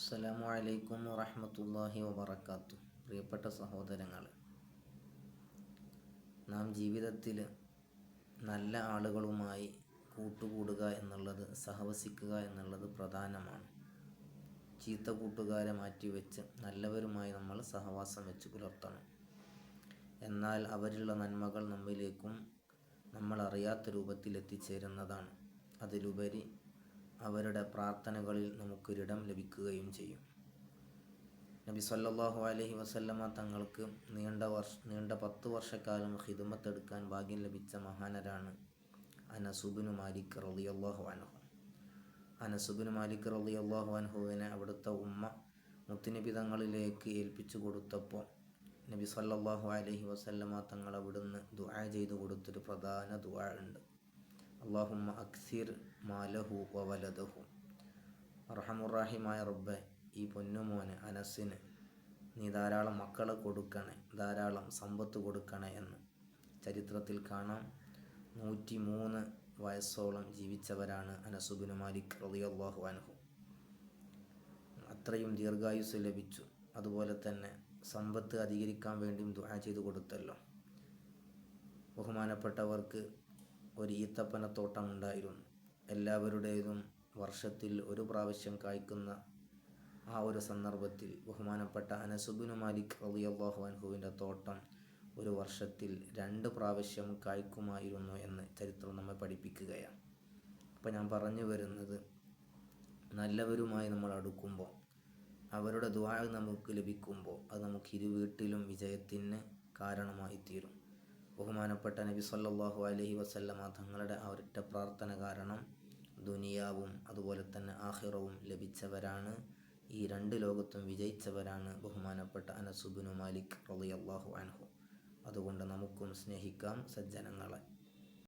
അസ്സലാമു അലൈക്കും വറഹ്മത്തുള്ളാഹി വബറകാത്തു. പ്രിയപ്പെട്ട സഹോദരങ്ങളെ, നാം ജീവിതത്തിൽ നല്ല ആളുകളുമായി കൂട്ടുകൂടുക എന്നുള്ളത്, സഹവസിക്കുക എന്നുള്ളത് പ്രധാനമാണ്. ചീത്ത കൂട്ടുകാരെ മാറ്റിവെച്ച് നല്ലവരുമായി നമ്മൾ സഹവാസം വെച്ച് പുലർത്തണം. എന്നാൽ അവരിലുള്ള നന്മകൾ നമ്മിലേക്കും നമ്മൾ അറിയാത്ത രൂപത്തിൽ എത്തിച്ചേരുന്നതാണ്. അതിലുപരി അവരുടെ പ്രാർത്ഥനകളിൽ നമുക്കൊരിടം ലഭിക്കുകയും ചെയ്യും. നബി സല്ലല്ലാഹു അലൈഹി വസല്ലമ തങ്ങൾക്ക് നീണ്ട 10 വർഷക്കാലം ഖിദ്മത്തെടുക്കാൻ ഭാഗ്യം ലഭിച്ച മഹാനരാണ് അനസ് ബിൻ മാലിക് റളിയല്ലാഹു അൻഹു. അനസ് ബിൻ മാലിക് റളിയല്ലാഹു അൻഹുവിനെ അവിടുത്തെ ഉമ്മ മുത്തുനബി തങ്ങളിലേക്ക് ഏൽപ്പിച്ചു കൊടുത്തപ്പോൾ നബി സല്ലല്ലാഹു അലൈഹി വസല്ലമ തങ്ങൾ അവിടുന്ന് ദുആ ചെയ്തു കൊടുത്തൊരു പ്രധാന ദുആ ഉണ്ട്. അല്ലാഹുമ്മ അക്സിർ മാലഹു വവലദഹു. അർഹമുർറഹീമായ റബ്ബേ, ഈ പൊന്നുമോന് അനസിന് നീ ധാരാളം മക്കളെ കൊടുക്കണേ, ധാരാളം സമ്പത്ത് കൊടുക്കണേ എന്ന് ചരിത്രത്തിൽ കാണാം. 103 വയസ്സോളം ജീവിച്ചവരാണ് അനസ് ബിൻ മാലിക് റളിയല്ലാഹു അൻഹു. അത്രയും ദീർഘായുസ് ലഭിച്ചു. അതുപോലെ തന്നെ സമ്പത്ത് അധികരിക്കാൻ വേണ്ടിയും ദുആ ചെയ്തു കൊടുത്തല്ലോ. ബഹുമാനപ്പെട്ടവർക്ക് ഒരു ഈത്തപ്പനത്തോട്ടം ഉണ്ടായിരുന്നു. എല്ലാവരുടേതും വർഷത്തിൽ ഒരു പ്രാവശ്യം കായ്ക്കുന്ന ആ ഒരു സന്ദർഭത്തിൽ ബഹുമാനപ്പെട്ട അനസ് ബിൻ മാലിക് റളിയല്ലാഹു അൻഹുവിൻ്റെ തോട്ടം ഒരു വർഷത്തിൽ 2 പ്രാവശ്യം കായ്ക്കുമായിരുന്നു എന്ന് ചരിത്രം നമ്മെ പഠിപ്പിക്കുകയാണ്. അപ്പോൾ ഞാൻ പറഞ്ഞു വരുന്നത്, നല്ലവരുമായി നമ്മൾ അടുക്കുമ്പോൾ, അവരുടെ ദുആ നമുക്ക് ലഭിക്കുമ്പോൾ, അത് നമുക്ക് ഇരുവീട്ടിലും വിജയത്തിന് കാരണമായി തീരും. ബഹുമാനപ്പെട്ട നബി സല്ലല്ലാഹു അലൈഹി വസല്ലമ തങ്ങളുടെ ആ ഒരൊറ്റ പ്രാർത്ഥന കാരണം ദുനിയാവും അതുപോലെ തന്നെ ആഖിറവും ലഭിച്ചവരാണ്. ഈ 2 ലോകത്തും വിജയിച്ചവരാണ് ബഹുമാനപ്പെട്ട അനസ് ബിൻ മാലിക് റളിയല്ലാഹു അൻഹു. അതുകൊണ്ട് നമുക്കും സ്നേഹിക്കാം സജ്ജനങ്ങളെ.